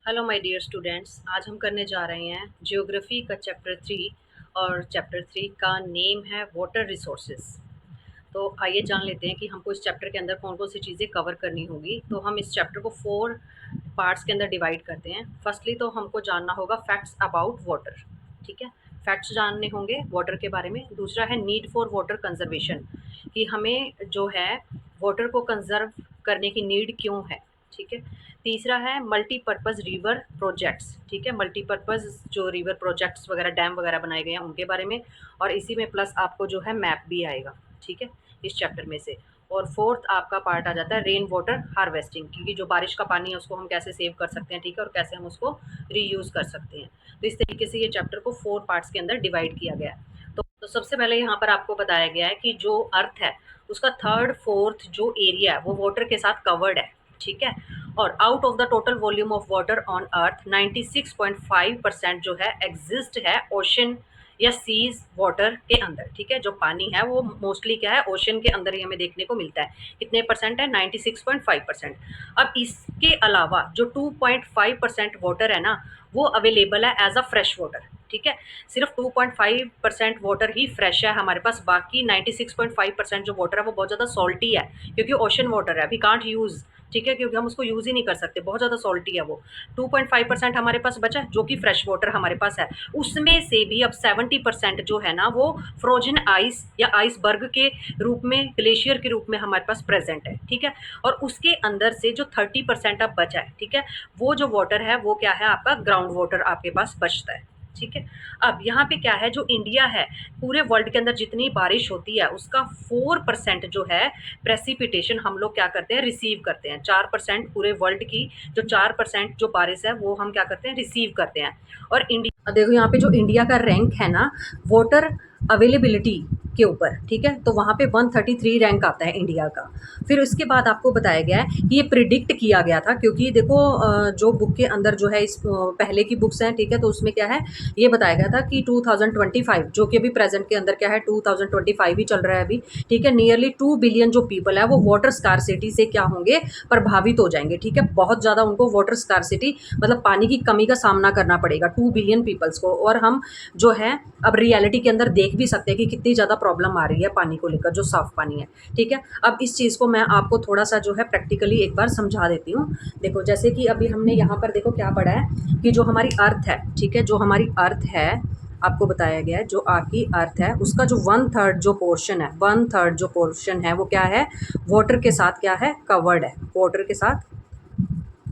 Hello my dear students, आज हम करने जा रहे हैं जियोग्राफी का चैप्टर 3। और चैप्टर 3 का नेम है वाटर रिसोर्सेज। तो आइए जान लेते हैं कि हमको इस चैप्टर के अंदर कौन कौन सी चीज़ें कवर करनी होगी। तो हम इस चैप्टर को 4 पार्ट्स के अंदर डिवाइड करते हैं। फर्स्टली तो हमको जानना होगा फैक्ट्स अबाउट वाटर। ठीक है, फैक्ट्स जानने होंगे वाटर के बारे में। दूसरा है नीड फॉर वाटर कंजर्वेशन, कि हमें जो है वाटर को कंजर्व करने की नीड क्यों है। ठीक है। तीसरा है मल्टीपर्पज़ रिवर प्रोजेक्ट्स। ठीक है, मल्टीपर्पज़ जो रिवर प्रोजेक्ट्स वगैरह डैम वगैरह बनाए गए हैं उनके बारे में। और इसी में प्लस आपको जो है मैप भी आएगा। ठीक है, इस चैप्टर में से। और फोर्थ आपका पार्ट आ जाता है रेन वाटर हार्वेस्टिंग, क्योंकि जो बारिश का पानी है उसको हम कैसे सेव कर सकते हैं। ठीक है, और कैसे हम उसको रीयूज़ कर सकते हैं। तो इस तरीके से ये चैप्टर को 4 पार्ट्स के अंदर डिवाइड किया गया है। तो सबसे पहले यहाँ पर आपको बताया गया है कि जो अर्थ है उसका थर्ड फोर्थ जो एरिया है वो वाटर के साथ कवर्ड है। ठीक है, और out of the total volume of water on earth 96.5% जो है एग्जिस्ट है ओशन या सीज वाटर के अंदर। ठीक है, जो पानी है वो मोस्टली क्या है, ओशन के अंदर ही हमें देखने को मिलता है। कितने परसेंट है, 96.5%। अब इसके अलावा जो 2.5% वाटर है ना, वो अवेलेबल है एज अ फ्रेश वाटर। ठीक है, सिर्फ 2.5% वाटर ही फ्रेश है हमारे पास। बाकी 96.5% जो वाटर है वो बहुत ज़्यादा सॉल्टी है, क्योंकि ओशन वाटर है, वी कांट यूज़। ठीक है, क्योंकि हम उसको यूज़ ही नहीं कर सकते, बहुत ज़्यादा सॉल्टी है वो। 2.5% हमारे पास बचा जो कि फ्रेश वाटर हमारे पास है। उसमें से भी अब 70% जो है ना वो फ्रोजन आइस या आइसबर्ग के रूप में, ग्लेशियर के रूप में हमारे पास प्रेजेंट है। ठीक है, और उसके अंदर से जो 30% अब बचा है, ठीक है, वो जो वाटर है वो क्या है, आपका ग्राउंड वाटर आपके पास बचता है। ठीक है, अब यहाँ पे क्या है, जो इंडिया है, पूरे वर्ल्ड के अंदर जितनी बारिश होती है उसका 4% जो है प्रेसिपिटेशन हम लोग क्या करते हैं, रिसीव करते हैं। 4% पूरे वर्ल्ड की जो 4% जो बारिश है वो हम क्या करते हैं, रिसीव करते हैं। और इंडिया देखो, यहाँ पे जो इंडिया का रैंक है ना वाटर अवेलेबिलिटी के ऊपर, ठीक है, तो वहाँ पे 133 रैंक आता है इंडिया का। फिर उसके बाद आपको बताया गया है कि ये प्रिडिक्ट किया गया था, क्योंकि देखो जो बुक के अंदर जो है इस पहले की बुक्स हैं, ठीक है, तो उसमें क्या है, ये बताया गया था कि 2025, जो कि अभी प्रेजेंट के अंदर क्या है, 2025 ही चल रहा है अभी। ठीक है, नियरली 2 बिलियन जो पीपल है वो वाटर स्कार्सिटी से क्या होंगे, प्रभावित हो जाएंगे। ठीक है, बहुत ज़्यादा उनको वाटर स्कार्सिटी मतलब पानी की कमी का सामना करना पड़ेगा 2 बिलियन पीपल्स को। और हम जो है अब रियलिटी के अंदर देख भी सकते हैं कि कितनी ज़्यादा प्रॉब्लम आ रही है पानी को लेकर, जो साफ पानी है। ठीक है, अब इस चीज़ को मैं आपको थोड़ा सा जो है प्रैक्टिकली एक बार समझा देती हूँ। देखो, जैसे कि अभी हमने यहाँ पर देखो क्या पढ़ा है कि जो हमारी अर्थ है, ठीक है, जो हमारी अर्थ है, आपको बताया गया है जो आपकी अर्थ है उसका जो 1/3 जो पोर्शन है, 1/3 जो पोर्शन है वो क्या है, वाटर के साथ क्या है, कवर्ड है, वाटर के साथ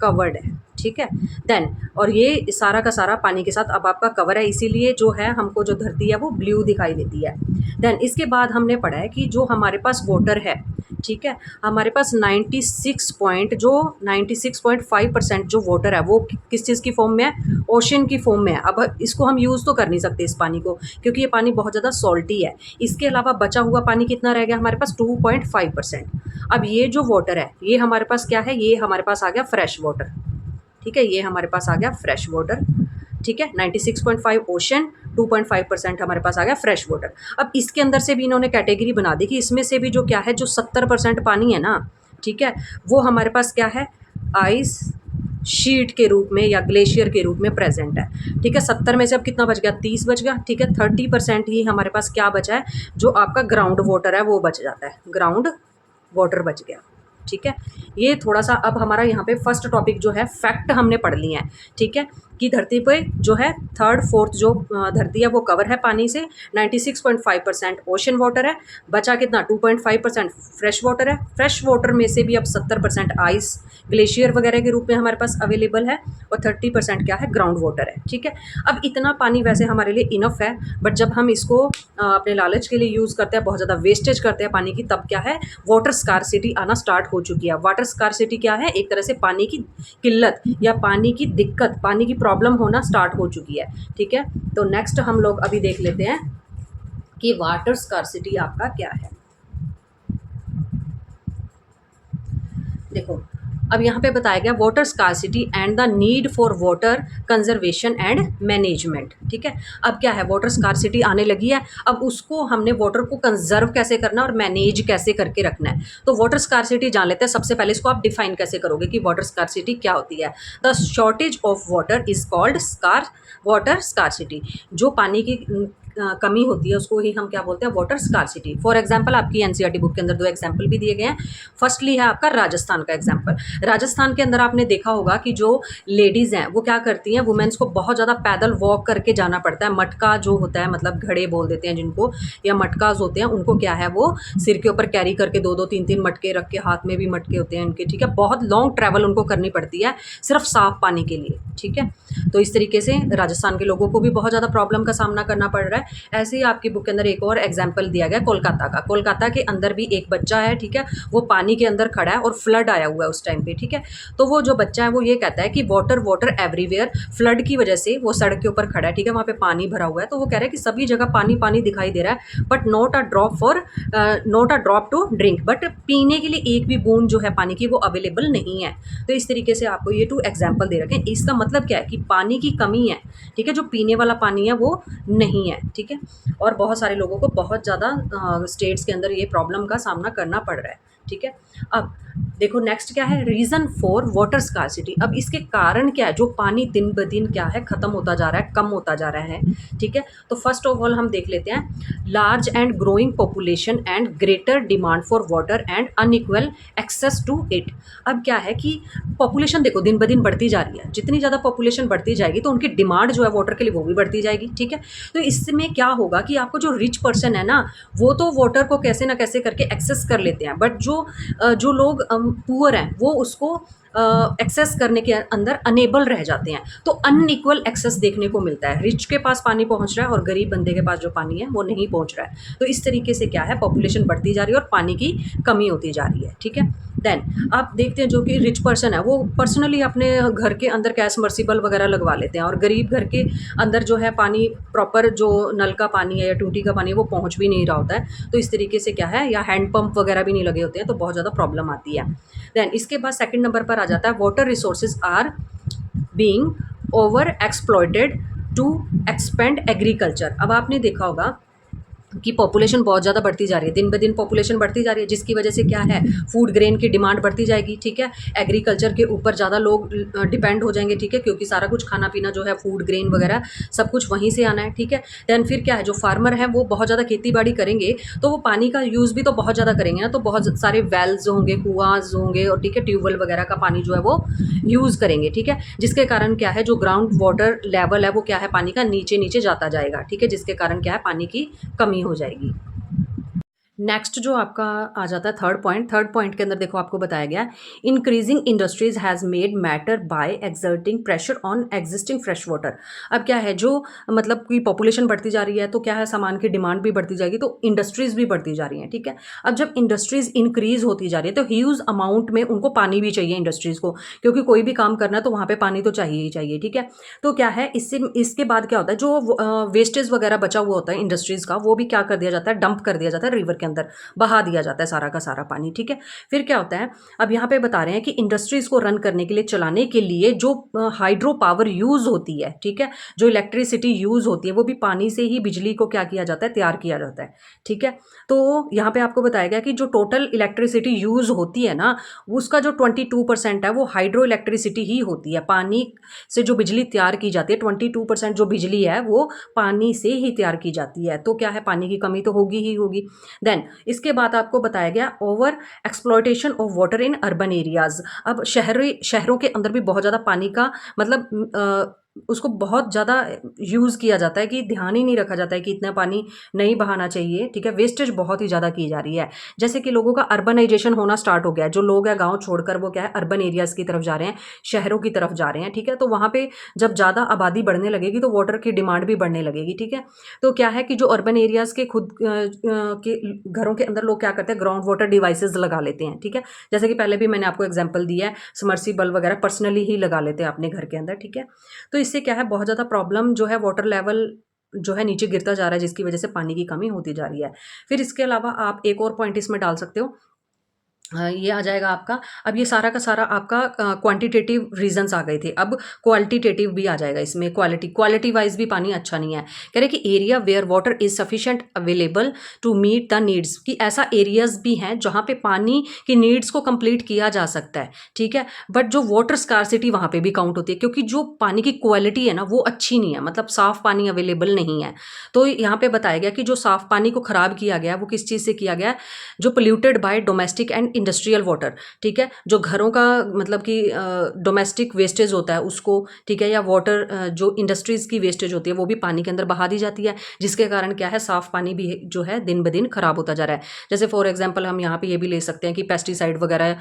कवर्ड है। ठीक है, देन और ये सारा का सारा पानी के साथ अब आपका कवर है, इसीलिए जो है हमको जो धरती है वो ब्लू दिखाई देती है। देन इसके बाद हमने पढ़ा है कि जो हमारे पास वाटर है, ठीक है, हमारे पास 96.5% जो वाटर है वो किस चीज़ की फॉर्म में है, ओशन की फॉर्म में है। अब इसको हम यूज़ तो कर नहीं सकते इस पानी को, क्योंकि ये पानी बहुत ज़्यादा सॉल्टी है। इसके अलावा बचा हुआ पानी कितना रह गया हमारे पास, 2.5%। अब ये जो वाटर है ये हमारे पास क्या है, ये हमारे पास आ गया फ्रेश वाटर। ठीक है, ये हमारे पास आ गया फ्रेश वाटर। ठीक है, 96.5 ओशन, 2.5% हमारे पास आ गया फ्रेश वाटर। अब इसके अंदर से भी इन्होंने कैटेगरी बना दी कि इसमें से भी जो क्या है, जो 70% पानी है ना, ठीक है, वो हमारे पास क्या है, आइस शीट के रूप में या ग्लेशियर के रूप में प्रेजेंट है। ठीक है, 70 में से अब कितना बच गया, 30 बच गया। ठीक है, 30% ही हमारे पास क्या बचा है, जो आपका ग्राउंड वाटर है वो बच जाता है, ग्राउंड वाटर बच गया। ठीक है, ये थोड़ा सा अब हमारा यहाँ पे फर्स्ट टॉपिक जो है फैक्ट हमने पढ़ लिए हैं। ठीक है, कि धरती पे जो है थर्ड फोर्थ जो धरती है वो कवर है पानी से। 96.5% ओशन वाटर है, बचा कितना, 2.5% फ्रेश वाटर है। फ्रेश वाटर में से भी अब 70% आइस ग्लेशियर वगैरह के रूप में हमारे पास अवेलेबल है, और 30% क्या है, ग्राउंड वाटर है। ठीक है, अब इतना पानी वैसे हमारे लिए इनफ है, बट जब हम इसको अपने लालच के लिए यूज़ करते हैं, बहुत ज़्यादा वेस्टेज करते हैं पानी की, तब क्या है, वाटर स्कार्सिटी आना स्टार्ट हो चुकी है। वाटर स्कार्सिटी क्या है, एक तरह से पानी की किल्लत या पानी की दिक्कत, पानी की प्रॉब्लम होना स्टार्ट हो चुकी है। ठीक है, तो नेक्स्ट हम लोग अभी देख लेते हैं कि वाटर स्कार्सिटी आपका क्या है। देखो, अब यहाँ पे बताया गया water scarcity and the need for water conservation and management. ठीक है, अब क्या है, वाटर स्कार्सिटी आने लगी है, अब उसको हमने वाटर को कंजर्व कैसे करना है और मैनेज कैसे करके रखना है। तो वाटर स्कार्सिटी जान लेते हैं। सबसे पहले इसको आप डिफाइन कैसे करोगे कि वाटर स्कार्सिटी क्या होती है। The shortage of water is called water scarcity. जो पानी की कमी होती है उसको ही हम क्या बोलते हैं, वाटर स्कार्सिटी। फॉर एग्जाम्पल आपकी एनसीईआरटी बुक के अंदर दो एग्जाम्पल भी दिए गए हैं। फर्स्टली है आपका राजस्थान का एग्जाम्पल। राजस्थान के अंदर आपने देखा होगा कि जो लेडीज़ हैं वो क्या करती हैं, वुमेन्स को बहुत ज़्यादा पैदल वॉक करके जाना पड़ता है। मटका जो होता है, मतलब घड़े बोल देते हैं जिनको, या मटकाज होते हैं, उनको क्या है वो सिर के ऊपर कैरी करके दो दो तीन तीन मटके रख के, हाथ में भी मटके होते हैं इनके। ठीक है, बहुत लॉन्ग ट्रैवल उनको करनी पड़ती है सिर्फ साफ पानी के लिए। ठीक है, तो इस तरीके से राजस्थान के लोगों को भी बहुत ज़्यादा प्रॉब्लम का सामना करना पड़ रहा है। ऐसे ही आपकी बुक के अंदर एक और एग्जाम्पल दिया गया कोलकाता का। कोलकाता के अंदर भी एक बच्चा है, ठीक है, वो पानी के अंदर खड़ा है और फ्लड आया हुआ है उस टाइम पे। ठीक है, तो वो जो बच्चा है वो ये कहता है कि वाटर वाटर एवरीवेयर, फ्लड की वजह से वो सड़क के ऊपर खड़ा है। ठीक है, वहाँ पे पानी भरा हुआ है, तो वो कह रहा है कि सभी जगह पानी पानी दिखाई दे रहा है, but not a drop to drink, but पीने के लिए एक भी बूंद जो है पानी की वो अवेलेबल नहीं है। तो इस तरीके से आपको ये 2 एग्जाम्पल दे रखे हैं। इसका मतलब क्या है कि पानी की कमी है। ठीक है, जो पीने वाला पानी है वो नहीं है। ठीक है, और बहुत सारे लोगों को बहुत ज़्यादा स्टेट्स के अंदर ये प्रॉब्लम का सामना करना पड़ रहा है। ठीक है, अब देखो नेक्स्ट क्या है, रीज़न फॉर वाटर स्कार्सिटी। अब इसके कारण क्या है, जो पानी दिन ब दिन क्या है ख़त्म होता जा रहा है, कम होता जा रहा है। ठीक है, तो फर्स्ट ऑफ ऑल हम देख लेते हैं, large and growing population and greater demand for water and unequal access to it. अब क्या है कि पॉपुलेशन देखो दिन ब दिन बढ़ती जा रही है, जितनी ज़्यादा पॉपुलेशन बढ़ती जाएगी तो उनकी डिमांड जो है वाटर के लिए वो भी बढ़ती जाएगी। ठीक है, तो इसमें क्या होगा कि आपको जो रिच पर्सन है ना, वो तो वाटर को कैसे ना कैसे करके एक्सेस कर लेते हैं, बट जो लोग पुअर हैं वो उसको एक्सेस करने के अंदर अनेबल रह जाते हैं। तो अनइक्वल एक्सेस देखने को मिलता है, रिच के पास पानी पहुंच रहा है और गरीब बंदे के पास जो पानी है वो नहीं पहुंच रहा है। तो इस तरीके से क्या है, पॉपुलेशन बढ़ती जा रही है और पानी की कमी होती जा रही है। ठीक है, देन आप देखते हैं जो कि रिच पर्सन है वो पर्सनली अपने घर के अंदर क्या सबमर्सिबल वगैरह लगवा लेते हैं, और गरीब घर के अंदर जो है पानी प्रॉपर जो नल का पानी है या टूटी का पानी है वो पहुंच भी नहीं रहा होता है। तो इस तरीके से क्या है, या हैंड पंप वगैरह भी नहीं लगे होते हैं, तो बहुत ज़्यादा प्रॉब्लम आती है। देन इसके बाद सेकंड नंबर पर आ जाता है, water resources are being over exploited to expand agriculture. अब आपने देखा होगा कि पॉपुलेशन बहुत ज़्यादा बढ़ती जा रही है, दिन ब दिन पॉपुलेशन बढ़ती जा रही है, जिसकी वजह से क्या है, फूड ग्रेन की डिमांड बढ़ती जाएगी। ठीक है, एग्रीकल्चर के ऊपर ज़्यादा लोग डिपेंड हो जाएंगे। ठीक है, क्योंकि सारा कुछ खाना पीना जो है, फूड ग्रेन वगैरह सब कुछ वहीं से आना है। ठीक है, दैन फिर क्या है, जो फार्मर है वो बहुत ज़्यादा खेती बाड़ी करेंगे तो वो पानी का यूज़ भी तो बहुत ज़्यादा करेंगे ना, तो बहुत सारे वेल्स होंगे, कुआँज होंगे, और ठीक है ट्यूबवेल वगैरह का पानी जो है वो यूज़ करेंगे। ठीक है, जिसके कारण क्या है, जो ग्राउंड वाटर लेवल है वो क्या है, पानी का नीचे नीचे जाता जाएगा। ठीक है, जिसके कारण क्या है, पानी की कमी हो जाएगी। नेक्स्ट जो आपका आ जाता है थर्ड पॉइंट के अंदर देखो आपको बताया गया, increasing industries has made matter bye exerting pressure on existing fresh water. अब क्या है, जो मतलब कि पॉपुलेशन बढ़ती जा रही है तो क्या है, सामान की डिमांड भी बढ़ती जाएगी, तो इंडस्ट्रीज भी बढ़ती जा रही हैं। ठीक है, अब जब इंडस्ट्रीज इंक्रीज होती जा रही है तो ह्यूज अमाउंट में उनको पानी भी चाहिए इंडस्ट्रीज को, क्योंकि कोई भी काम करना है तो वहाँ पे पानी तो चाहिए ही चाहिए। ठीक है, तो क्या है, इसके बाद क्या होता है, जो वेस्टेज वगैरह बचा हुआ होता है इंडस्ट्रीज का, वो भी क्या कर दिया जाता है, डंप कर दिया जाता है रिवर के अंदर, बहा दिया जाता है सारा का सारा पानी। ठीक है, फिर क्या होता है, अब यहाँ पे बता रहे हैं कि इंडस्ट्रीज को रन करने के लिए, चलाने के लिए जो हाइड्रो पावर यूज होती है, ठीक है, जो इलेक्ट्रिसिटी यूज होती है वो भी पानी से ही बिजली को क्या किया जाता है, तैयार किया जाता है। ठीक है, तो यहाँ पे आपको बताया गया कि जो टोटल इलेक्ट्रिसिटी यूज होती है ना, उसका जो 22% है वो हाइड्रो इलेक्ट्रिसिटी ही होती है। पानी से जो बिजली तैयार की जाती है, 22% जो बिजली है वो पानी से ही तैयार की जाती है। तो क्या है, पानी की कमी तो होगी ही होगी। देन इसके बाद आपको बताया गया, over exploitation of water in urban areas. अब शहरों के अंदर भी बहुत ज़्यादा पानी का मतलब उसको बहुत ज़्यादा यूज़ किया जाता है, कि ध्यान ही नहीं रखा जाता है कि इतना पानी नहीं बहाना चाहिए। ठीक है, वेस्टेज बहुत ही ज़्यादा की जा रही है। जैसे कि लोगों का अर्बनाइजेशन होना स्टार्ट हो गया है, जो लोग हैं गांव छोड़कर वो क्या है, अर्बन एरियाज़ की तरफ जा रहे हैं, शहरों की तरफ जा रहे हैं। ठीक है, तो वहाँ पे जब ज़्यादा आबादी बढ़ने लगेगी तो वाटर की डिमांड भी बढ़ने लगेगी। ठीक है, तो क्या है कि जो अर्बन एरियाज़ के खुद के घरों के अंदर लोग क्या करते हैं, ग्राउंड वाटर डिवाइसेस लगा लेते हैं। ठीक है, जैसे कि पहले भी मैंने आपको एग्जांपल दिया है, समर्सिबल वगैरह पर्सनली ही लगा लेते हैं अपने घर के अंदर। ठीक है, तो इससे क्या है, बहुत ज़्यादा प्रॉब्लम जो है, वाटर लेवल जो है नीचे गिरता जा रहा है, जिसकी वजह से पानी की कमी होती जा रही है। फिर इसके अलावा आप एक और पॉइंट इसमें डाल सकते हो, ये आ जाएगा आपका। अब ये सारा का सारा आपका क्वांटिटेटिव रीजंस आ गए थे, अब क्वालिटेटिव भी आ जाएगा इसमें। क्वालिटी वाइज भी पानी अच्छा नहीं है। कह रहे कि area where water is sufficient available to meet the needs, कि ऐसा एरियाज भी हैं जहाँ पे पानी की नीड्स को कंप्लीट किया जा सकता है, ठीक है। बट जो वाटर स्कारसिटी वहाँ पे भी काउंट होती है, क्योंकि जो पानी की क्वालिटी है ना वो अच्छी नहीं है, मतलब साफ पानी अवेलेबल नहीं है। तो यहाँ पे बताया गया कि जो साफ पानी को खराब किया गया वो किस चीज़ से किया गया, जो polluted bye domestic and industrial water, ठीक है। जो घरों का मतलब कि डोमेस्टिक वेस्टेज होता है उसको, ठीक है, या वाटर जो इंडस्ट्रीज़ की वेस्टेज होती है वो भी पानी के अंदर बहा दी जाती है, जिसके कारण क्या है, साफ़ पानी भी जो है दिन ब दिन खराब होता जा रहा है। जैसे फॉर एग्जांपल हम यहाँ पे ये भी ले सकते हैं कि पेस्टिसाइड वगैरह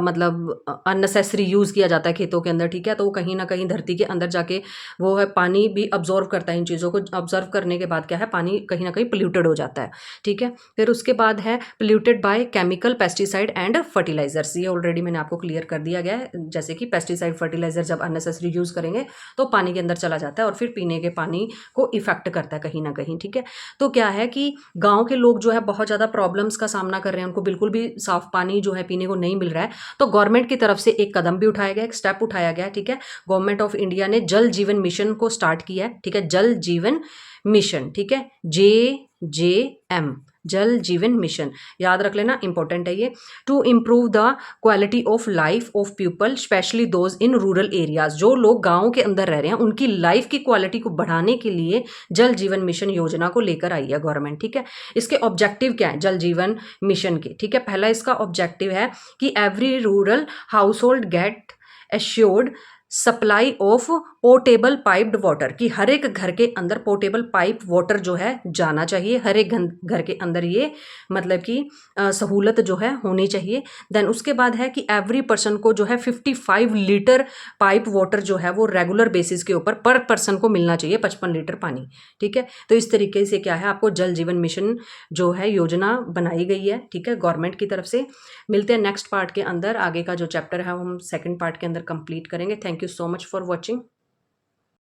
मतलब अननेसेसरी यूज़ किया जाता है खेतों के अंदर, ठीक है। तो वो कहीं ना कहीं धरती के अंदर जाके वो है पानी भी अब्जॉर्व करता है, इन चीज़ों को ऑब्जर्व करने के बाद क्या है, पानी कहीं ना कहीं पोल्यूटेड हो जाता है, ठीक है। फिर उसके बाद है polluted by chemical, pesticide and fertilizers. ये ऑलरेडी मैंने आपको क्लियर कर दिया गया है, जैसे कि पेस्टिसाइड फर्टिलाइजर जब अननेसेसरी यूज़ करेंगे तो पानी के अंदर चला जाता है और फिर पीने के पानी को इफेक्ट करता है कहीं ना कहीं, ठीक है। तो क्या है कि गाँव के लोग जो है बहुत ज़्यादा प्रॉब्लम्स का सामना कर रहे हैं, उनको बिल्कुल भी साफ पानी जो है पीने को नहीं मिल रहा है। तो गवर्नमेंट की तरफ से एक कदम भी उठाया गया, एक स्टेप उठाया गया, ठीक है। गवर्नमेंट ऑफ इंडिया ने जल जीवन मिशन को स्टार्ट किया है, ठीक है। जल जीवन मिशन, ठीक है, JJM, जल जीवन मिशन, याद रख लेना, इंपॉर्टेंट है ये। To improve the quality of life of people specially those in rural areas, जो लोग गाँव के अंदर रह रहे हैं उनकी लाइफ की क्वालिटी को बढ़ाने के लिए जल जीवन मिशन योजना को लेकर आई है गवर्नमेंट, ठीक है। इसके ऑब्जेक्टिव क्या है जल जीवन मिशन के, ठीक है। पहला इसका ऑब्जेक्टिव है कि every rural household get assured supply of portable piped water, कि हर एक घर के अंदर पोर्टेबल पाइप वाटर जो है जाना चाहिए, हर एक घर के अंदर ये मतलब कि सहूलत जो है होनी चाहिए। देन उसके बाद है कि एवरी पर्सन को जो है 55 लीटर पाइप वाटर जो है वो रेगुलर बेसिस के ऊपर पर पर्सन को मिलना चाहिए, 55 लीटर पानी, ठीक है। तो इस तरीके से क्या है, आपको जल जीवन मिशन जो है योजना बनाई गई है, ठीक है, गवर्नमेंट की तरफ से। मिलते हैं नेक्स्ट पार्ट के अंदर, आगे का जो चैप्टर है हम सेकंड पार्ट के अंदर कंप्लीट करेंगे। Thank you so much for watching.